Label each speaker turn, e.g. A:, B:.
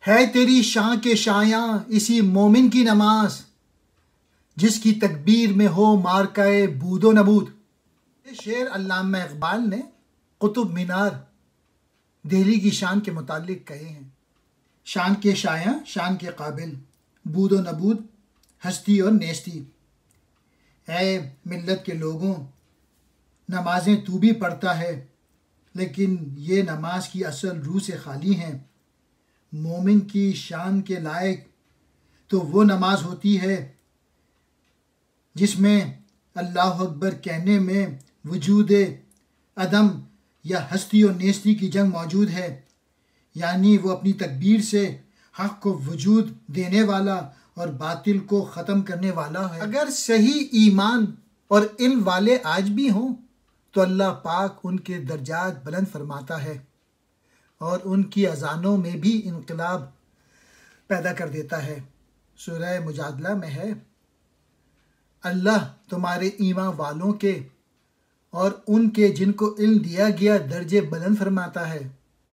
A: ہے تیری شان کے شایاں اسی مومن کی نماز، جس کی تکبیر میں ہو مارکائے بود و نبود۔ یہ شعر علامہ اقبال نے قطب مینار دہلی کی شان کے متعلق کہے ہیں۔ شان کے شایاں، شان کے قابل، بود و نبود، ہستی اور نیستی۔ اے ملت کے لوگوں، نمازیں تو بھی پڑھتا ہے، لیکن یہ نماز کی اصل روح سے خالی ہیں۔ مومن کی شان کے لائق تو وہ نماز ہوتی ہے جس میں اللہ اکبر کہنے میں وجود عدم یا ہستی و نیستی کی جنگ موجود ہے، یعنی وہ اپنی تکبیر سے حق کو وجود دینے والا اور باطل کو ختم کرنے والا ہے۔ اگر صحیح ایمان اور علم والے آج بھی ہوں تو اللہ پاک ان کے درجات بلند فرماتا ہے اور ان کی اذانوں میں بھی انقلاب پیدا کر دیتا ہے۔ سورہ مجادلہ میں ہے، اللہ تمہارے ایمان والوں کے اور ان کے جن کو علم دیا گیا درجے بلند فرماتا ہے۔